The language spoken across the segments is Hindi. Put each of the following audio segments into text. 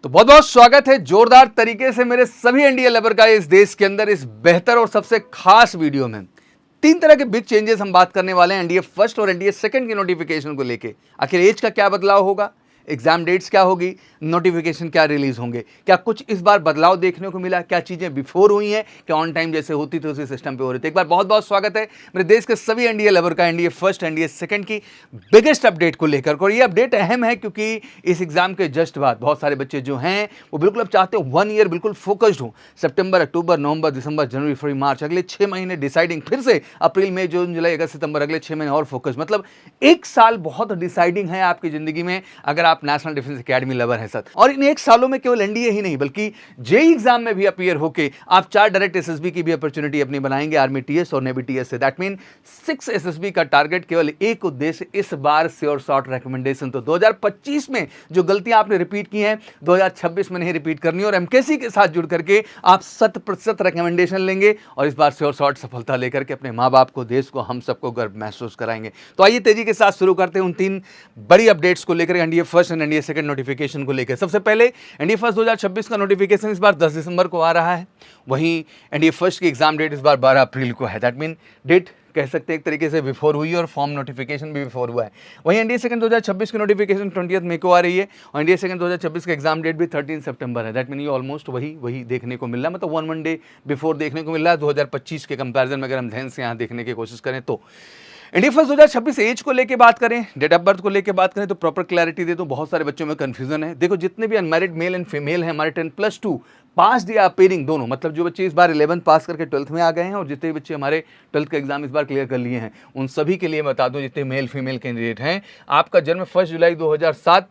तो बहुत बहुत स्वागत है जोरदार तरीके से मेरे सभी एनडीए लवर का इस देश के अंदर इस बेहतर और सबसे खास वीडियो में। तीन तरह के बिग चेंजेस हम बात करने वाले हैं एनडीए फर्स्ट और एनडीए सेकंड की नोटिफिकेशन को लेके। आखिर एज का क्या बदलाव होगा, एग्जाम डेट्स क्या होगी, नोटिफिकेशन क्या रिलीज होंगे, क्या कुछ इस बार बदलाव देखने को मिला, क्या चीजें बिफोर हुई हैं, क्या ऑन टाइम जैसे होती थी उसी सिस्टम पे हो रही थी। एक बार बहुत बहुत स्वागत है मेरे देश के सभी एनडीए लवर का एनडीए फर्स्ट एनडीए सेकंड की बिगेस्ट अपडेट को लेकर। और ये अपडेट अहम है क्योंकि इस एग्जाम के जस्ट बाद बहुत सारे बच्चे जो हैं वो बिल्कुल अब चाहते हो 1 ईयर बिल्कुल फोकस्ड हो। सितंबर, अक्टूबर, नवंबर, दिसंबर, जनवरी, फरवरी, मार्च, अगले 6 महीने डिसाइडिंग, फिर से अप्रैल, मई, जून, जुलाई, अगस्त, सितंबर, अगले 6 महीने और फोकस। मतलब एक साल बहुत डिसाइडिंग है आपकी जिंदगी में अगर आप नेशनल डिफेंस एकेडमी लवर है सर। और इन एक सालों में केवल एनडीए ही नहीं बल्कि जेई एग्जाम में भी अपीयर होके आप 4 डायरेक्ट एसएसबी की भी अपॉर्चुनिटी अपनी बनाएंगे, आर्मी टीएस और नेवी टीएस से। दैट मीन 6 एसएसबी का टारगेट, केवल एक उद्देश्य, इस बार श्योर शॉर्ट रिकमेंडेशन। तो 2025 में जो गलतियां आपने रिपीट की हैं 2026 में नहीं रिपीट करनी, और एमकेसी के साथ जुड़ करके आप 100% रिकमेंडेशन लेंगे और इस बार श्योर शॉर्ट सफलता लेकर के अपने माँ बाप को, देश को, हम सबको गर्व महसूस कराएंगे। तो आइए तेजी के साथ शुरू करते हैं उन 3 बड़ी अपडेट्स को लेकर, NDA first and NDA second notification को लेकर। सबसे पहले एनडीए फर्स्ट 2026 का नोटिफिकेशन इस बार 10 दिसंबर को आ रहा है। वहीं एनडीए फर्स्ट की एग्जाम डेट इस बार 12 अप्रैल को है। दैट मीन डेट कह सकते हैं एक तरीके से बिफोर हुई और फॉर्म नोटिफिकेशन भी बिफोर हुआ है। वहीं एनडीए सेकंड 2026 की नोटिफिकेशन 20 मई को आ रही है और एनडीए सेकंड 2026 का एग्जाम डेट भी 13 सितंबर है। दैट मीन ये ऑलमोस्ट वही देखने को मिल रहा है, मतलब 1 डे बिफोर देखने को मिल रहा है 2025 के कंपैरिजन में। अगर हम ध्यान से यहाँ देखने की कोशिश करें तो एनडीए फर्स्ट 2026 एज को लेके बात करें, डेट ऑफ बर्थ को लेके बात करें तो प्रॉपर क्लैरिटी दे। तो बहुत सारे बच्चों में कंफ्यूजन है। देखो जितने भी अनमैरिड मेल एंड फीमेल हैं हमारे 10+2 पास या अपीयरिंग दोनों, मतलब जो बच्चे इस बार 11th पास करके 12th में आ गए हैं और जितने बच्चे हमारे 12th का एग्जाम इस बार क्लियर कर लिए हैं उन सभी के लिए बता दूं, जितने मेल फीमेल कैंडिडेट हैं, आपका जन्म 1 जुलाई 2007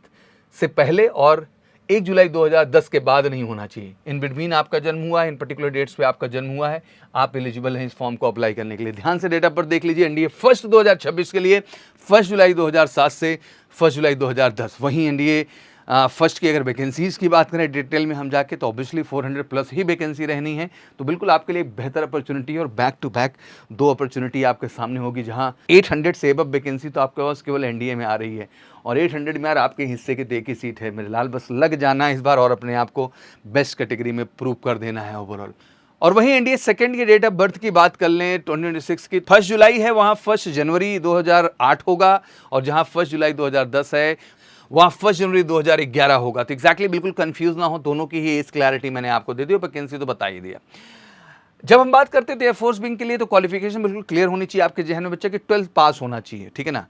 से पहले और 1 जुलाई 2010 के बाद नहीं होना चाहिए। इन बिटवीन आपका जन्म हुआ है, इन पर्टिकुलर डेट्स पे आपका जन्म हुआ है, आप एलिजिबल हैं इस फॉर्म को अप्लाई करने के लिए। ध्यान से डेट ऑफ बर्थ देख लीजिए। एनडीए फर्स्ट 2026 के लिए 1 जुलाई 2007 से 1 जुलाई 2010। वहीं एनडीए फर्स्ट की अगर वैकेंसीज की बात करें डिटेल में हम जाके तो ऑब्वियसली 400 प्लस ही वैकेंसी रहनी है। तो बिल्कुल आपके लिए बेहतर अपॉर्चुनिटी और बैक टू बैक 2 अपॉर्चुनिटी आपके सामने होगी, जहां 800 से अबव वैकेंसी तो आपके पास केवल एनडीए में आ रही है और 800 में यार आपके हिस्से की तो एक ही सीट है मेरे लाल। बस लग जाना है इस बार और अपने आप को बेस्ट कैटेगरी में प्रूव कर देना है ओवरऑल। और वहीं एनडीए सेकंड की डेट ऑफ बर्थ की बात कर लें 2026 की 1 जुलाई है, वहाँ 1 जनवरी 2008 होगा, और जहाँ 1 जुलाई 2010 है वहाँ 1 जनवरी 2011 होगा। तो एक्जैक्टली बिल्कुल कंफ्यूज ना हो, दोनों की ही इस क्लैरिटी मैंने आपको दे दी और वैकेंसी तो बता ही दिया। जब हम बात करते थे एयरफोर्स विंग के लिए तो क्वालिफिकेशन बिल्कुल क्लियर होनी चाहिए आपके जहन में, बच्चे के 12th पास होना चाहिए, ठीक है ना।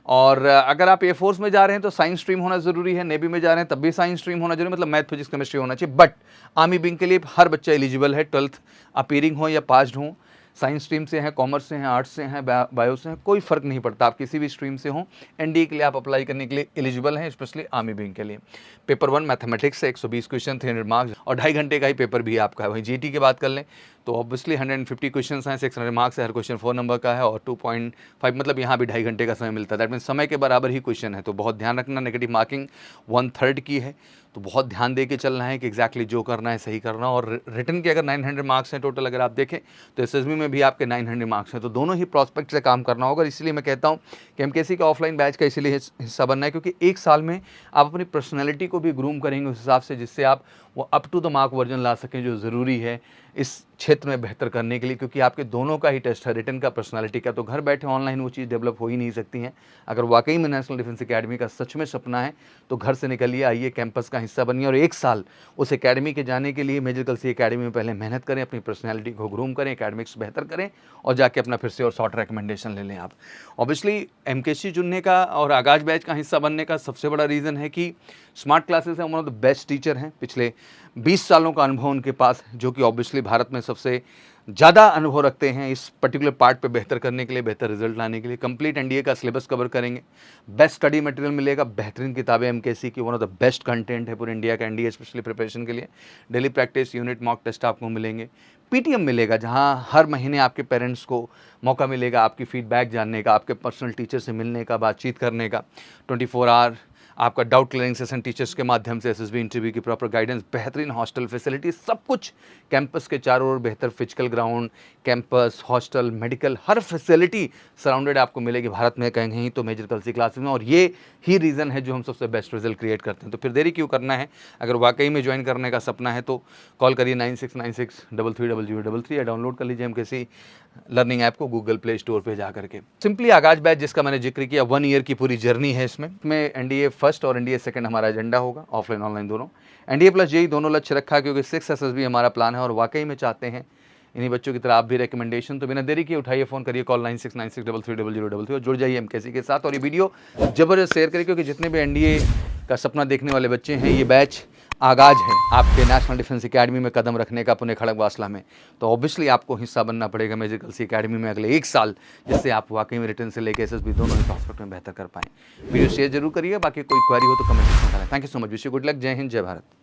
और अगर आप एयरफोर्स में जा रहे हैं तो साइंस स्ट्रीम होना जरूरी है, नेवी में जा रहे हैं तब भी साइंस स्ट्रीम होना जरूरी, मतलब मैथ फिजिक्स केमिस्ट्री होना चाहिए। बट आर्मी विंग के लिए हर बच्चा एलिजिबल है, 12th अपीयरिंग हो या पास्ड हो, साइंस स्ट्रीम से हैं, कॉमर्स से हैं, आर्ट्स से हैं, बायो से हैं, कोई फर्क नहीं पड़ता, आप किसी भी स्ट्रीम से हों, एनडीए के लिए आप अप्लाई करने के लिए एलिजिबल हैं, स्पेशली आर्मी विंग के लिए। पेपर 1 मैथमेटिक्स से 120 क्वेश्चन, 300 मार्क्स और 2.5 घंटे का ही पेपर भी आपका है। वहीं जीटी की बात कर लें तो ऑब्वियसली 150 क्वेश्चन हैं, 600 मार्क्स है, हर क्वेश्चन 4 नंबर का है और 2.5 मतलब यहाँ भी 2.5 घंटे का समय मिलता है। दैट मीन समय के बराबर ही क्वेश्चन है, तो बहुत ध्यान रखना। नेगेटिव मार्किंग 1/3 की है, तो बहुत ध्यान दे के चलना है कि एग्जैक्टली जो करना है सही करना। और रिटर्न के अगर 900 मार्क्स हैं टोटल अगर आप देखें तो एसएसबी में भी आपके 900 मार्क्स हैं, तो दोनों ही प्रॉस्पेक्ट से काम करना होगा। इसलिए मैं कहता हूँ कि एमकेसी का ऑफलाइन बैच का इसीलिए हिस्सा बनना है क्योंकि एक साल में आप अपनी पर्सनैलिटी को भी ग्रूम करेंगे उस हिसाब से जिससे आप वो up to the mark version ला सकें, जो ज़रूरी है इस क्षेत्र में बेहतर करने के लिए। क्योंकि आपके दोनों का ही टेस्ट है, रिटर्न का, पर्सनालिटी का, तो घर बैठे ऑनलाइन वो चीज़ डेवलप हो ही नहीं सकती हैं। अगर वाकई में नेशनल डिफेंस एकेडमी का सच में सपना है तो घर से निकलिए, आइए, कैंपस का हिस्सा बनिए और एक साल उस एकेडमी के जाने के लिए मेजर कलसी एकेडमी में पहले मेहनत करें, अपनी पर्सनैलिटी को ग्रूम करें, एकेडमिक्स बेहतर करें और जाके अपना फिर से और शॉर्ट रिकमेंडेशन ले लें आप। ऑब्वियसली एमकेसी चुनने का और आगाज बैच का हिस्सा बनने का सबसे बड़ा रीज़न है कि स्मार्ट क्लासेस हैं, one of the best teacher हैं, पिछले 20 सालों का अनुभव उनके पास, जो कि ऑब्वियसली भारत में सबसे ज़्यादा अनुभव रखते हैं इस पर्टिकुलर पार्ट पे बेहतर करने के लिए, बेहतर रिजल्ट लाने के लिए। कंप्लीट एनडीए का सिलेबस कवर करेंगे, बेस्ट स्टडी मटेरियल मिलेगा, बेहतरीन किताबें एमकेसी की, one of the best content है पूरे इंडिया का एनडीए स्पेशली प्रिपरेशन के लिए। Daily practice, unit, mock test आपको मिलेंगे, पीटीएम मिलेगा जहां हर महीने आपके पेरेंट्स को मौका मिलेगा आपकी फीडबैक जानने का, आपके पर्सनल टीचर से मिलने का, बातचीत करने का, 24 आवर आपका डाउट क्लियरिंग सेशन टीचर्स के माध्यम से, एसएसबी इंटरव्यू की प्रॉपर गाइडेंस, बेहतरीन हॉस्टल फैसिलिटी, सब कुछ कैंपस के चारों ओर बेहतर physical ground, campus, hostel, medical, हर फैसिलिटी सराउंडेड आपको मिलेगी भारत में कहीं कहीं तो मेजर कल्सी क्लासेस में। और ये ही रीज़न है जो हम सबसे बेस्ट रिजल्ट क्रिएट करते हैं। तो फिर देरी क्यों करना है? अगर वाकई में ज्वाइन करने का सपना है तो कॉल करिए 9696330033 या डाउनलोड कर लीजिए MKC लर्निंग ऐप को गूगल प्ले स्टोर पे जा करके। सिंपली आगाज बैच जिसका मैंने जिक्र किया, 1 ईयर की पूरी जर्नी है इसमें NDA फर्स्ट और NDA सेकंड हमारा एजेंडा होगा, ऑफलाइन ऑनलाइन दोनों। NDA प्लस JEE दोनों लक्ष्य रखा क्योंकि 6 SSB हमारा प्लान है और वाकई में चाहते हैं इन्हीं बच्चों की तरह आप भी रिकमेंडेशन। तो बिना देरी के उठाइए फ़ोन करिए, कॉल 9696330033 और जुड़ जाइए MKC के साथ। और ये वीडियो ज़बरदस्त शेयर करिए क्योंकि जितने भी NDA का सपना देखने वाले बच्चे हैं, ये बैच आगाज है आपके नेशनल डिफेंस एकेडमी में कदम रखने का पुणे खड़गवासला में। तो ऑब्वियसली आपको हिस्सा बनना पड़ेगा मेजर कल्सी एकेडमी में अगले 1 साल, जिससे आप वाकई में रिटर्न से लेकर SSB दोनों ही प्रॉस्पेक्ट में बेहतर कर पाएँ। वीडियो शेयर जरूर करिए, बाकी कोई क्वेरी हो तो कमेंट सेक्शन में करें। Thank you so much, wish you good luck, जय हिंद, जय भारत।